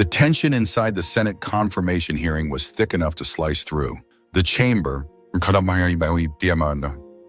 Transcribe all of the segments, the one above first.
The tension inside the Senate confirmation hearing was thick enough to slice through. The chamber,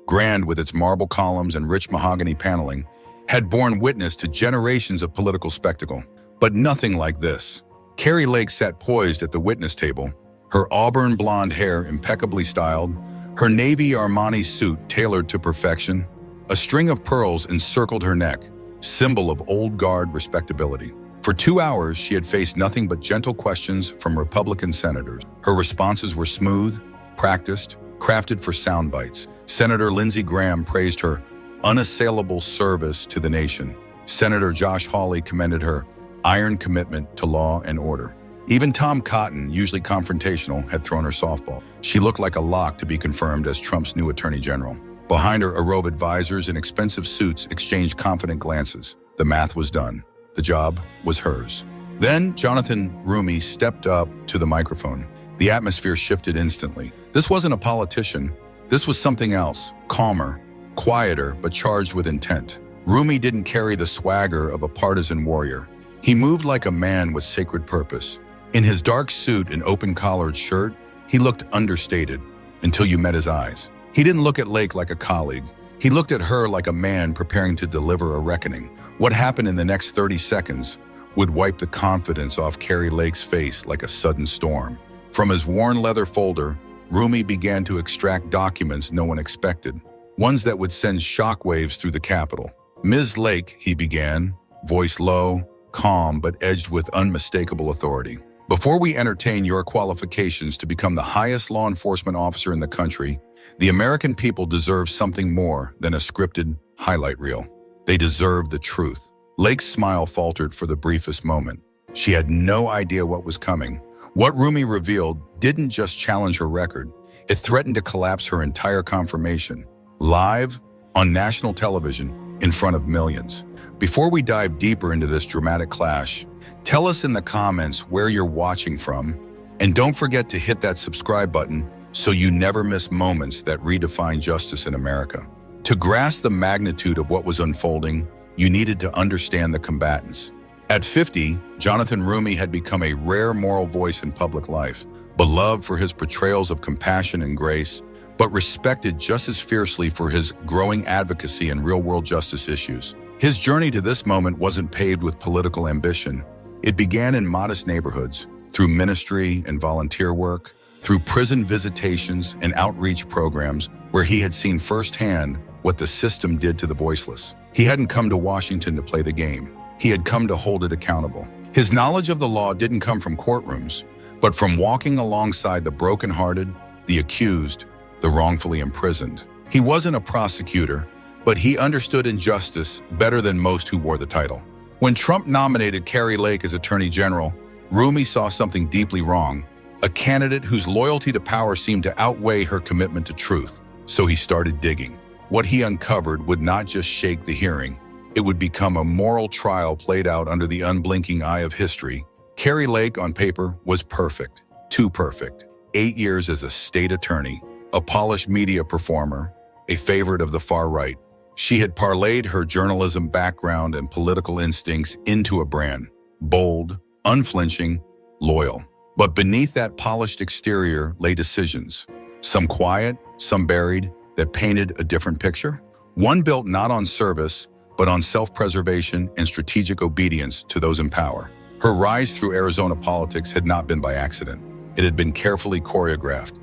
grand with its marble columns and rich mahogany paneling, had borne witness to generations of political spectacle. But nothing like this. Kari Lake sat poised at the witness table, her auburn blonde hair impeccably styled, her navy Armani suit tailored to perfection. A string of pearls encircled her neck, symbol of old guard respectability. For 2 hours, she had faced nothing but gentle questions from Republican senators. Her responses were smooth, practiced, crafted for sound bites. Senator Lindsey Graham praised her unassailable service to the nation. Senator Josh Hawley commended her iron commitment to law and order. Even Tom Cotton, usually confrontational, had thrown her softball. She looked like a lock to be confirmed as Trump's new attorney general. Behind her, a row of advisors in expensive suits exchanged confident glances. The math was done. The job was hers. Then Jonathan Roumie stepped up to the microphone. The atmosphere shifted instantly. This wasn't a politician. This was something else, calmer, quieter, but charged with intent. Roumie didn't carry the swagger of a partisan warrior. He moved like a man with sacred purpose. In his dark suit and open-collared shirt, he looked understated until you met his eyes. He didn't look at Lake like a colleague. He looked at her like a man preparing to deliver a reckoning. What happened in the next 30 seconds would wipe the confidence off Kari Lake's face like a sudden storm. From his worn leather folder, Roumie began to extract documents no one expected, ones that would send shockwaves through the Capitol. "Ms. Lake," he began, voice low, calm, but edged with unmistakable authority. "Before we entertain your qualifications to become the highest law enforcement officer in the country, the American people deserve something more than a scripted highlight reel. They deserve the truth." Lake's smile faltered for the briefest moment. She had no idea what was coming. What Roumie revealed didn't just challenge her record. It threatened to collapse her entire confirmation. Live, on national television, in front of millions. Before we dive deeper into this dramatic clash, tell us in the comments where you're watching from, and don't forget to hit that subscribe button so you never miss moments that redefine justice in America. To grasp the magnitude of what was unfolding, you needed to understand the combatants. At 50, Jonathan Roumie had become a rare moral voice in public life, beloved for his portrayals of compassion and grace, but respected just as fiercely for his growing advocacy in real-world justice issues. His journey to this moment wasn't paved with political ambition. It began in modest neighborhoods, through ministry and volunteer work, through prison visitations and outreach programs where he had seen firsthand what the system did to the voiceless. He hadn't come to Washington to play the game. He had come to hold it accountable. His knowledge of the law didn't come from courtrooms, but from walking alongside the brokenhearted, the accused, the wrongfully imprisoned. He wasn't a prosecutor, but he understood injustice better than most who wore the title. When Trump nominated Kari Lake as Attorney General, Roumie saw something deeply wrong, a candidate whose loyalty to power seemed to outweigh her commitment to truth. So he started digging. What he uncovered would not just shake the hearing, it would become a moral trial played out under the unblinking eye of history. Kari Lake, on paper, was perfect, too perfect. 8 years as a state attorney, a polished media performer, a favorite of the far right. She had parlayed her journalism background and political instincts into a brand, bold, unflinching, loyal. But beneath that polished exterior lay decisions, some quiet, some buried, that painted a different picture. One built not on service, but on self-preservation and strategic obedience to those in power. Her rise through Arizona politics had not been by accident. It had been carefully choreographed,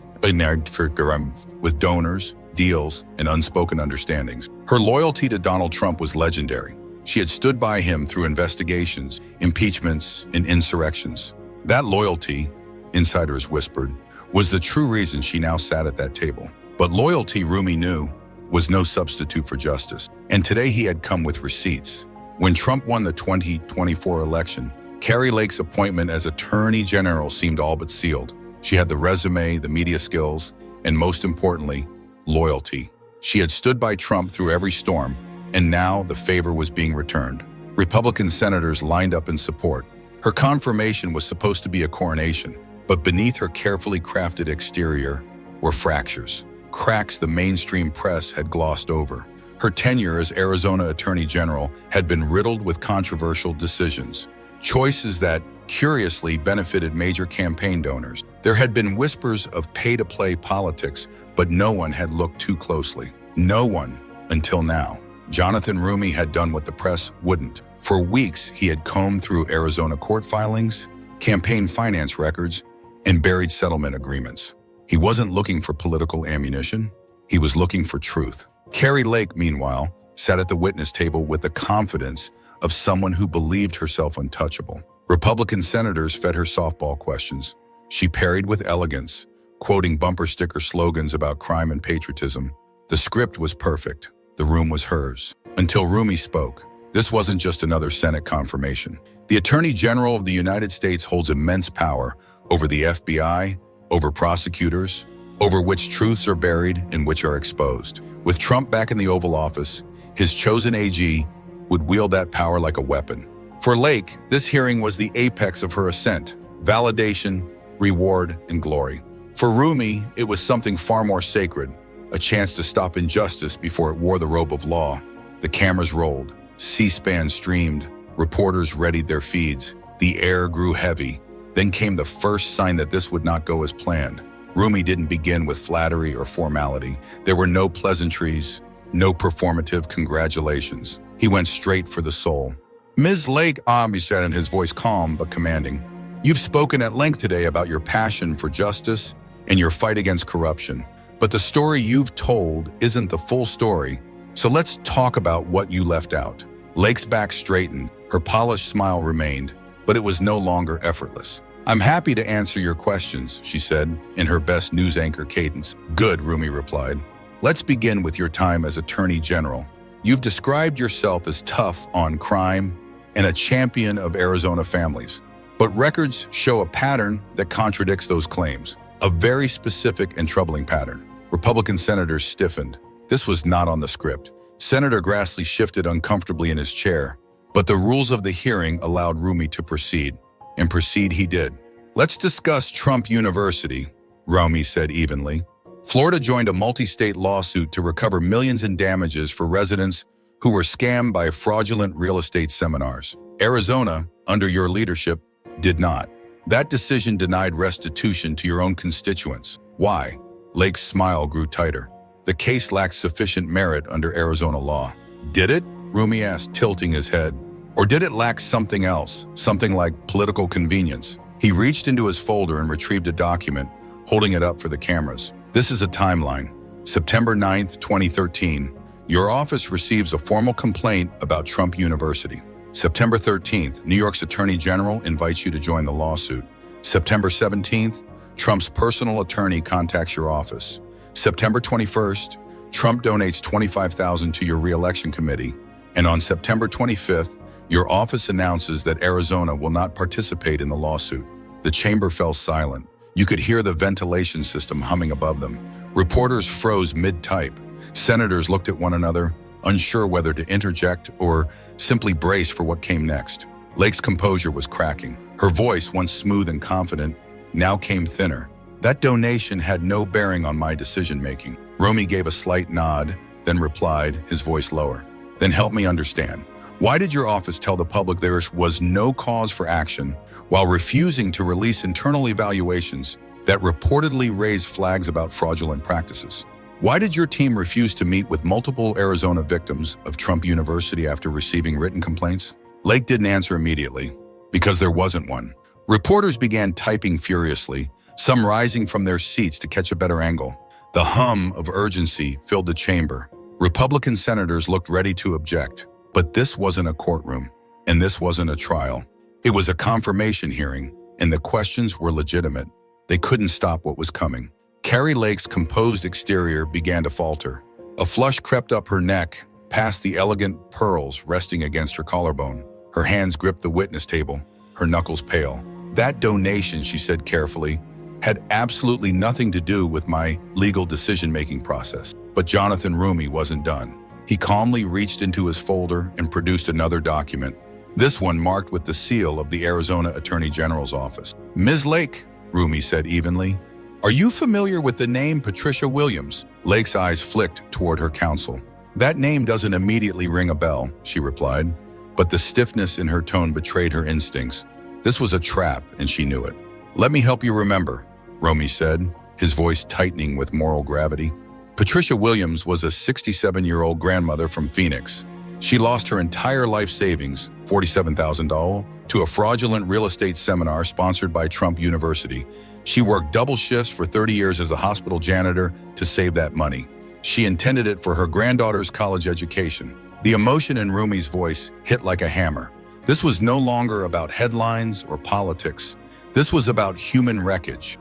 with donors, deals, and unspoken understandings. Her loyalty to Donald Trump was legendary. She had stood by him through investigations, impeachments, and insurrections. That loyalty, insiders whispered, was the true reason she now sat at that table. But loyalty, Roumie knew, was no substitute for justice. And today he had come with receipts. When Trump won the 2024 election, Kari Lake's appointment as Attorney General seemed all but sealed. She had the resume, the media skills, and most importantly, loyalty. She had stood by Trump through every storm, and now the favor was being returned. Republican senators lined up in support. Her confirmation was supposed to be a coronation, but beneath her carefully crafted exterior were fractures, cracks the mainstream press had glossed over. Her tenure as Arizona Attorney General had been riddled with controversial decisions. choices that, curiously, benefited major campaign donors. There had been whispers of pay-to-play politics, but no one had looked too closely. No one, until now. Jonathan Roumie had done what the press wouldn't. For weeks, he had combed through Arizona court filings, campaign finance records, and buried settlement agreements. He wasn't looking for political ammunition. He was looking for truth. Kari Lake, meanwhile, sat at the witness table with the confidence of someone who believed herself untouchable. Republican senators fed her softball questions. She parried with elegance, quoting bumper sticker slogans about crime and patriotism. The script was perfect. The room was hers. Until Roumie spoke. This wasn't just another Senate confirmation. The Attorney General of the United States holds immense power over the FBI, over prosecutors, over which truths are buried and which are exposed. With Trump back in the Oval Office, his chosen AG would wield that power like a weapon. For Lake, this hearing was the apex of her ascent: validation, reward, and glory. For Roumie, it was something far more sacred, a chance to stop injustice before it wore the robe of law. The cameras rolled, C-SPAN streamed, reporters readied their feeds. The air grew heavy. Then came the first sign that this would not go as planned. Roumie didn't begin with flattery or formality. There were no pleasantries, no performative congratulations. He went straight for the soul. "Ms. Lake," he said in his voice calm but commanding, "you've spoken at length today about your passion for justice and your fight against corruption. But the story you've told isn't the full story, so let's talk about what you left out." Lake's back straightened, her polished smile remained, but it was no longer effortless. "I'm happy to answer your questions," she said, in her best news anchor cadence. "Good," Roumie replied. "Let's begin with your time as Attorney General. You've described yourself as tough on crime and a champion of Arizona families. But records show a pattern that contradicts those claims, a very specific and troubling pattern." Republican senators stiffened. This was not on the script. Senator Grassley shifted uncomfortably in his chair, but the rules of the hearing allowed Roumie to proceed, and proceed he did. "Let's discuss Trump University," Roumie said evenly. "Florida joined a multi-state lawsuit to recover millions in damages for residents who were scammed by fraudulent real estate seminars. Arizona, under your leadership, did not. That decision denied restitution to your own constituents. Why?" Lake's smile grew tighter. "The case lacks sufficient merit under Arizona law." "Did it?" Roumie asked, tilting his head. "Or did it lack something else, something like political convenience?" He reached into his folder and retrieved a document, holding it up for the cameras. "This is a timeline. September 9th, 2013. Your office receives a formal complaint about Trump University. September 13th, New York's Attorney General invites you to join the lawsuit. September 17th, Trump's personal attorney contacts your office. September 21st, Trump donates $25,000 to your re-election committee. And on September 25th, your office announces that Arizona will not participate in the lawsuit." The chamber fell silent. You could hear the ventilation system humming above them. Reporters froze mid-type. Senators looked at one another, unsure whether to interject or simply brace for what came next. Lake's composure was cracking. Her voice, once smooth and confident, now came thinner. "That donation had no bearing on my decision-making." Roumie gave a slight nod, then replied, his voice lower. "Then help me understand. Why did your office tell the public there was no cause for action while refusing to release internal evaluations that reportedly raised flags about fraudulent practices? Why did your team refuse to meet with multiple Arizona victims of Trump University after receiving written complaints?" Lake didn't answer immediately, because there wasn't one. Reporters began typing furiously, some rising from their seats to catch a better angle. The hum of urgency filled the chamber. Republican senators looked ready to object. But this wasn't a courtroom, and this wasn't a trial. It was a confirmation hearing, and the questions were legitimate. They couldn't stop what was coming. Kari Lake's composed exterior began to falter. A flush crept up her neck, past the elegant pearls resting against her collarbone. Her hands gripped the witness table, her knuckles pale. "That donation," she said carefully, "had absolutely nothing to do with my legal decision-making process." But Jonathan Roumie wasn't done. He calmly reached into his folder and produced another document, this one marked with the seal of the Arizona Attorney General's office. "Ms. Lake," Roumie said evenly, "are you familiar with the name Patricia Williams?" Lake's eyes flicked toward her counsel. "That name doesn't immediately ring a bell," she replied, but the stiffness in her tone betrayed her instincts. This was a trap, and she knew it. "Let me help you remember," Roumie said, his voice tightening with moral gravity. Patricia Williams was a 67-year-old grandmother from Phoenix. She lost her entire life savings, $47,000, to a fraudulent real estate seminar sponsored by Trump University. She worked double shifts for 30 years as a hospital janitor to save that money. She intended it for her granddaughter's college education. The emotion in Roumie's voice hit like a hammer. This was no longer about headlines or politics. This was about human wreckage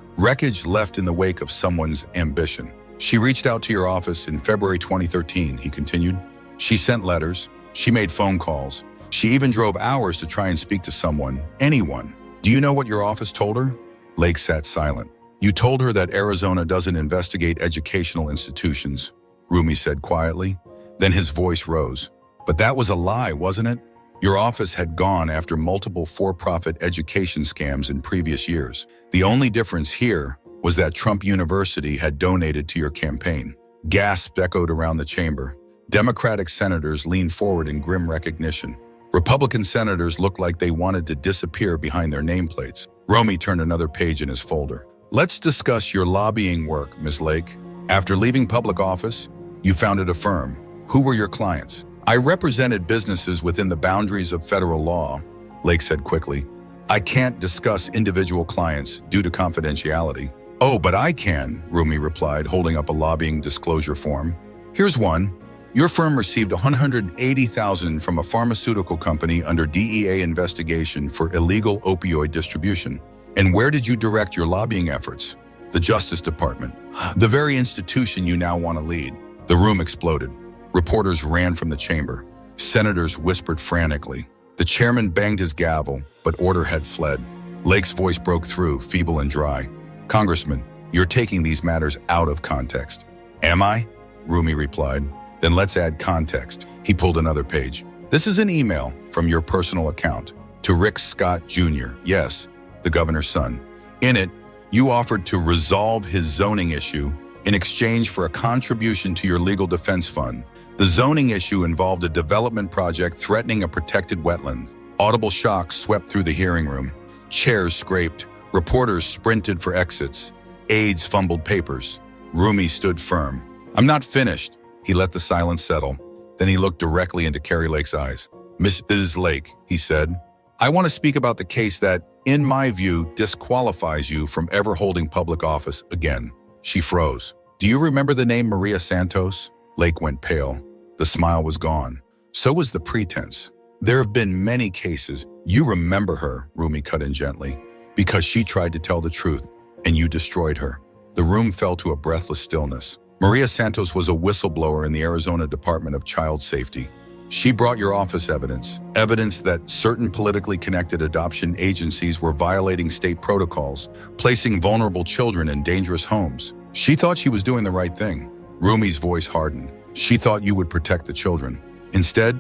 left in the wake of someone's ambition. "She reached out to your office in February 2013, he continued. "She sent letters. She made phone calls. She even drove hours to try and speak to someone, anyone. Do you know what your office told her?" Lake sat silent. "You told her that Arizona doesn't investigate educational institutions," Roumie said quietly. Then his voice rose. "But that was a lie, wasn't it? Your office had gone after multiple for-profit education scams in previous years. The only difference here was that Trump University had donated to your campaign." Gasps echoed around the chamber. Democratic senators leaned forward in grim recognition. Republican senators looked like they wanted to disappear behind their nameplates. Roumie turned another page in his folder. "Let's discuss your lobbying work, Ms. Lake. After leaving public office, you founded a firm. Who were your clients?" "I represented businesses within the boundaries of federal law," Lake said quickly. "I can't discuss individual clients due to confidentiality." "Oh, but I can," Roumie replied, holding up a lobbying disclosure form. "Here's one. Your firm received $180,000 from a pharmaceutical company under DEA investigation for illegal opioid distribution. And where did you direct your lobbying efforts?" "The Justice Department. The very institution you now want to lead." The room exploded. Reporters ran from the chamber. Senators whispered frantically. The chairman banged his gavel, but order had fled. Lake's voice broke through, feeble and dry. "Congressman, you're taking these matters out of context." "Am I?" Roumie replied. "Then let's add context." He pulled another page. "This is an email from your personal account to Rick Scott Jr., yes, the governor's son. In it, you offered to resolve his zoning issue in exchange for a contribution to your legal defense fund. The zoning issue involved a development project threatening a protected wetland. Audible shocks swept through the hearing room. Chairs scraped. Reporters sprinted for exits. Aides fumbled papers. Roumie stood firm. "I'm not finished." He let the silence settle. Then he looked directly into Kari Lake's eyes. "Mrs. Lake," he said, "I want to speak about the case that, in my view, disqualifies you from ever holding public office again." She froze. "Do you remember the name Maria Santos?" Lake went pale. The smile was gone. So was the pretense. "There have been many cases. You remember her," Roumie cut in gently, "because she tried to tell the truth, and you destroyed her." The room fell to a breathless stillness. Maria Santos was a whistleblower in the Arizona Department of Child Safety. She brought your office evidence that certain politically connected adoption agencies were violating state protocols, placing vulnerable children in dangerous homes. She thought she was doing the right thing. Roumie's voice hardened. She thought you would protect the children. Instead,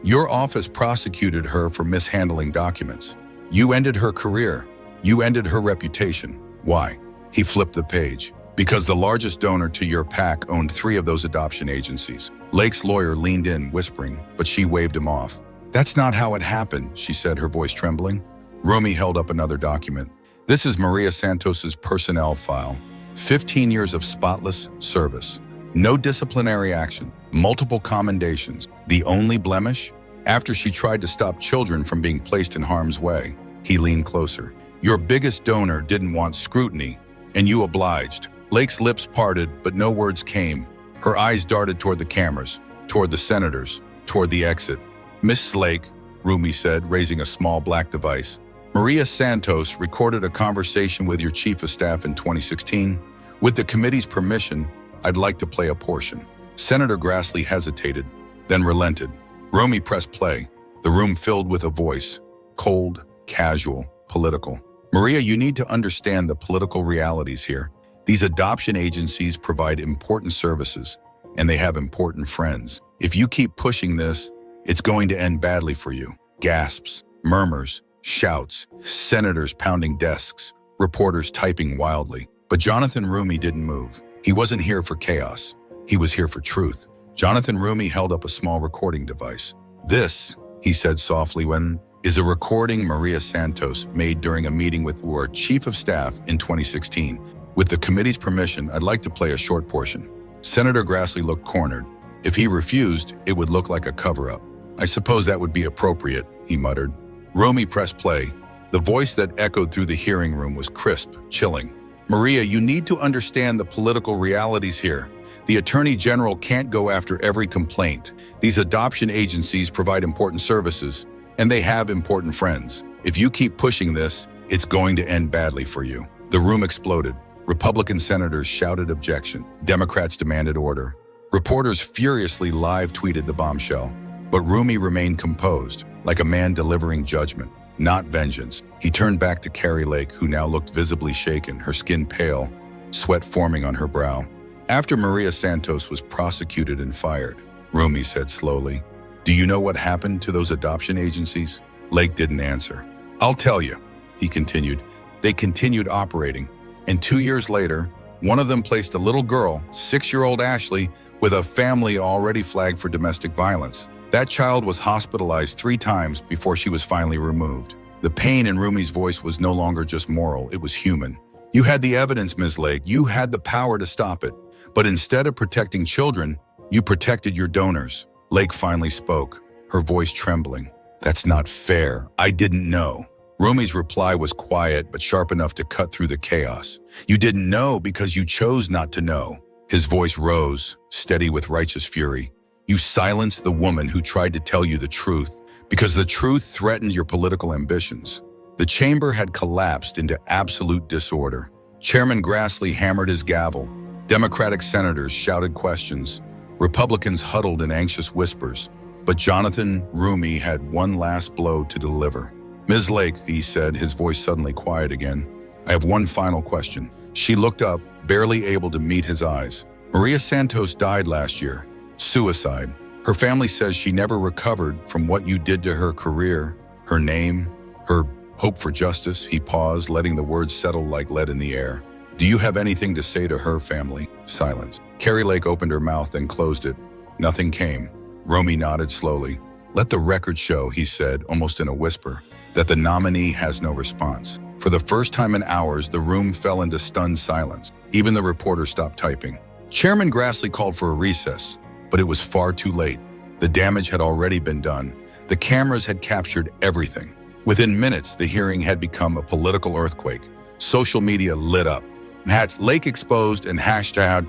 your office prosecuted her for mishandling documents. You ended her career. You ended her reputation. Why? He flipped the page. Because the largest donor to your PAC owned 3 of those adoption agencies. Lake's lawyer leaned in, whispering, but she waved him off. "That's not how it happened," she said, her voice trembling. Roumie held up another document. "This is Maria Santos's personnel file. 15 years of spotless service. No disciplinary action. Multiple commendations. The only blemish? After she tried to stop children from being placed in harm's way." He leaned closer. "Your biggest donor didn't want scrutiny, and you obliged." Lake's lips parted, but no words came. Her eyes darted toward the cameras, toward the senators, toward the exit. "Miss Lake," Roumie said, raising a small black device. "Maria Santos recorded a conversation with your chief of staff in 2016. With the committee's permission, I'd like to play a portion." Senator Grassley hesitated, then relented. Roumie pressed play. The room filled with a voice, cold, casual, political. "Maria, you need to understand the political realities here. These adoption agencies provide important services, and they have important friends. If you keep pushing this, it's going to end badly for you." Gasps, murmurs, shouts, senators pounding desks, reporters typing wildly. But Jonathan Roumie didn't move. He wasn't here for chaos. He was here for truth. Jonathan Roumie held up a small recording device. "This," he said softly, is a recording Maria Santos made during a meeting with our chief of staff in 2016. With the committee's permission, I'd like to play a short portion. Senator Grassley looked cornered. If he refused, it would look like a cover-up. "I suppose that would be appropriate," he muttered. Roumie pressed play. The voice that echoed through the hearing room was crisp, chilling. "Maria, you need to understand the political realities here. The Attorney General can't go after every complaint. These adoption agencies provide important services, and they have important friends. If you keep pushing this, it's going to end badly for you." The room exploded. Republican senators shouted objection. Democrats demanded order. Reporters furiously live-tweeted the bombshell. But Roumie remained composed, like a man delivering judgment, not vengeance. He turned back to Kari Lake, who now looked visibly shaken, her skin pale, sweat forming on her brow. "After Maria Santos was prosecuted and fired," Roumie said slowly, "do you know what happened to those adoption agencies?" Lake didn't answer. "I'll tell you," he continued. "They continued operating, and 2 years later, one of them placed a little girl, 6-year-old Ashley, with a family already flagged for domestic violence. That child was hospitalized 3 times before she was finally removed." The pain in Roumie's voice was no longer just moral, it was human. "You had the evidence, Ms. Lake. You had the power to stop it. But instead of protecting children, you protected your donors." Lake finally spoke, her voice trembling. "That's not fair. I didn't know." Roumie's reply was quiet but sharp enough to cut through the chaos. "You didn't know because you chose not to know." His voice rose, steady with righteous fury. "You silenced the woman who tried to tell you the truth because the truth threatened your political ambitions." The chamber had collapsed into absolute disorder. Chairman Grassley hammered his gavel. Democratic senators shouted questions. Republicans huddled in anxious whispers. But Jonathan Roumie had one last blow to deliver. "Ms. Lake," he said, his voice suddenly quiet again, "I have one final question." She looked up, barely able to meet his eyes. "Maria Santos died last year. Suicide. Her family says she never recovered from what you did to her career, her name, her hope for justice." He paused, letting the words settle like lead in the air. "Do you have anything to say to her family?" Silence. Kari Lake opened her mouth, then closed it. Nothing came. Roumie nodded slowly. "Let the record show," he said, almost in a whisper, "that the nominee has no response." For the first time in hours, the room fell into stunned silence. Even the reporter stopped typing. Chairman Grassley called for a recess, but it was far too late. The damage had already been done. The cameras had captured everything. Within minutes, the hearing had become a political earthquake. Social media lit up. #Lake exposed and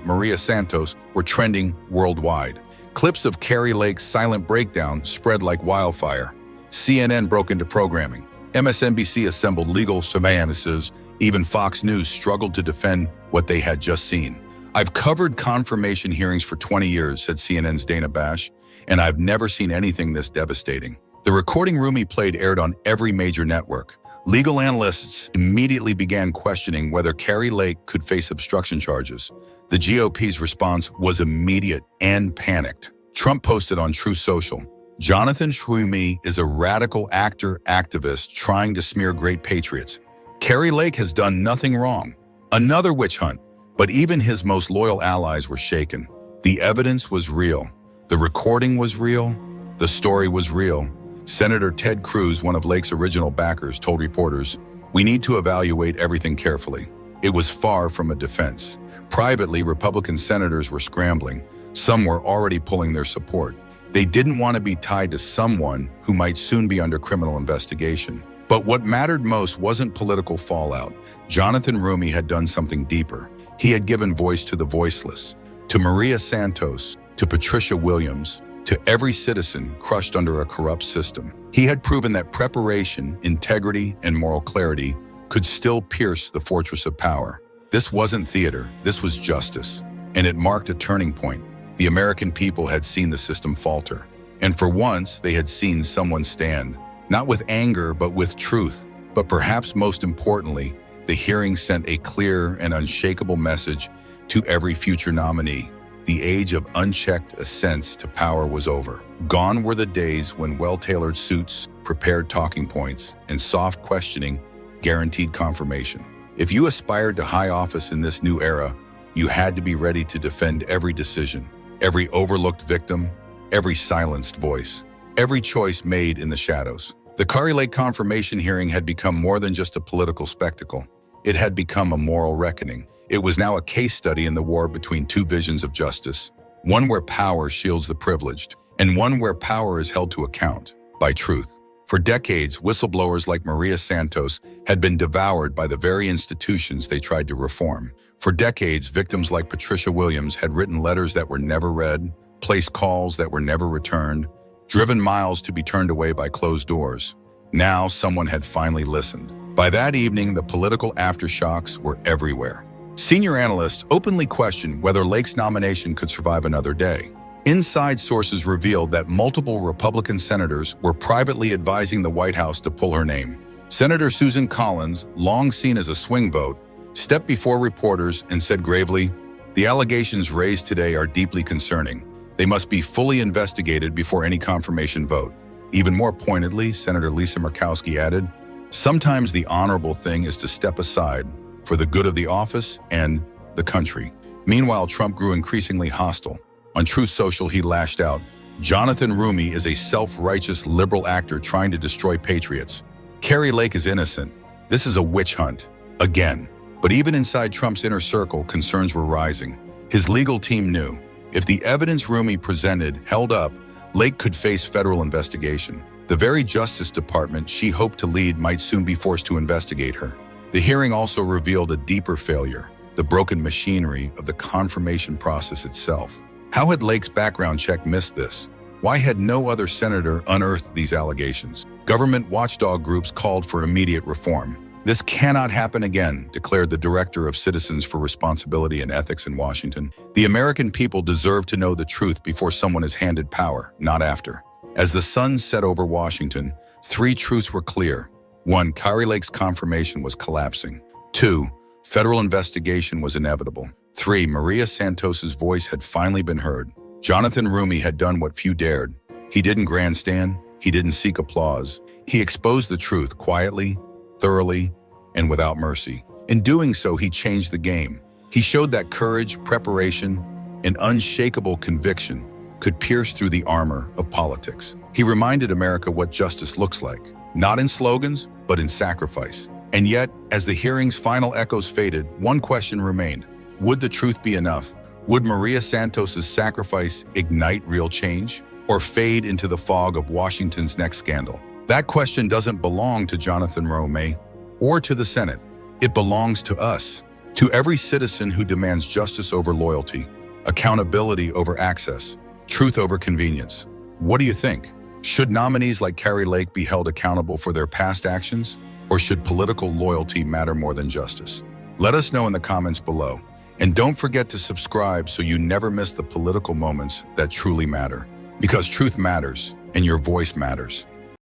#Maria Santos were trending worldwide. Clips of Kari Lake's silent breakdown spread like wildfire. CNN broke into programming. MSNBC assembled legal surveillances. Even Fox News struggled to defend what they had just seen. "I've covered confirmation hearings for 20 years, said CNN's Dana Bash, "and I've never seen anything this devastating." The recording Roumie played aired on every major network. Legal analysts immediately began questioning whether Kari Lake could face obstruction charges. The GOP's response was immediate and panicked. Trump posted on Truth Social, "Jonathan Roumie is a radical activist trying to smear great patriots. Kari Lake has done nothing wrong." Another witch hunt. But even his most loyal allies were shaken. The evidence was real. The recording was real. The story was real. Senator Ted Cruz, one of Lake's original backers, told reporters, "We need to evaluate everything carefully." It was far from a defense. Privately, Republican senators were scrambling. Some were already pulling their support. They didn't want to be tied to someone who might soon be under criminal investigation. But what mattered most wasn't political fallout. Jonathan Roumie had done something deeper. He had given voice to the voiceless, to Maria Santos, to Patricia Williams, to every citizen crushed under a corrupt system. He had proven that preparation, integrity, and moral clarity could still pierce the fortress of power. This wasn't theater, this was justice. And it marked a turning point. The American people had seen the system falter. And for once, they had seen someone stand, not with anger, but with truth. But perhaps most importantly, the hearing sent a clear and unshakable message to every future nominee. The age of unchecked ascents to power was over. Gone were the days when well-tailored suits, prepared talking points, and soft questioning guaranteed confirmation. If you aspired to high office in this new era, you had to be ready to defend every decision, every overlooked victim, every silenced voice. every choice made in the shadows. The Kari Lake confirmation hearing had become more than just a political spectacle. It had become a moral reckoning. It was now a case study in the war between two visions of justice, one where power shields the privileged, and one where power is held to account by truth. For decades, whistleblowers like Maria Santos had been devoured by the very institutions they tried to reform. For decades, victims like Patricia Williams had written letters that were never read, placed calls that were never returned, driven miles to be turned away by closed doors. Now, someone had finally listened. By that evening, the political aftershocks were everywhere. Senior analysts openly questioned whether Lake's nomination could survive another day. Inside sources revealed that multiple Republican senators were privately advising the White House to pull her name. Senator Susan Collins, long seen as a swing vote, stepped before reporters and said gravely, "The allegations raised today are deeply concerning. They must be fully investigated before any confirmation vote." Even more pointedly, Senator Lisa Murkowski added, "Sometimes the honorable thing is to step aside for the good of the office and the country." Meanwhile, Trump grew increasingly hostile. On Truth Social, he lashed out, "Jonathan Roumie is a self-righteous liberal actor trying to destroy patriots. Kari Lake is innocent. This is a witch hunt." Again. But even inside Trump's inner circle, concerns were rising. His legal team knew, if the evidence Roumie presented held up, Lake could face federal investigation. The very Justice Department she hoped to lead might soon be forced to investigate her. The hearing also revealed a deeper failure, the broken machinery of the confirmation process itself. How had Lake's background check missed this? Why had no other senator unearthed these allegations? Government watchdog groups called for immediate reform. "This cannot happen again," declared the director of Citizens for Responsibility and Ethics in Washington. "The American people deserve to know the truth before someone is handed power, not after." As the sun set over Washington, three truths were clear. 1. Kari Lake's confirmation was collapsing. 2. Federal investigation was inevitable. 3. Maria Santos's voice had finally been heard. Jonathan Roumie had done what few dared. He didn't grandstand. He didn't seek applause. He exposed the truth quietly, thoroughly, and without mercy. In doing so, he changed the game. He showed that courage, preparation, and unshakable conviction could pierce through the armor of politics. He reminded America what justice looks like, not in slogans, but in sacrifice. And yet, as the hearing's final echoes faded, one question remained. Would the truth be enough? Would Maria Santos's sacrifice ignite real change, or fade into the fog of Washington's next scandal? That question doesn't belong to Jonathan Roumie or to the Senate. It belongs to us, to every citizen who demands justice over loyalty, accountability over access, truth over convenience. What do you think? Should nominees like Kari Lake be held accountable for their past actions, or should political loyalty matter more than justice? Let us know in the comments below. And don't forget to subscribe so you never miss the political moments that truly matter. Because truth matters, and your voice matters.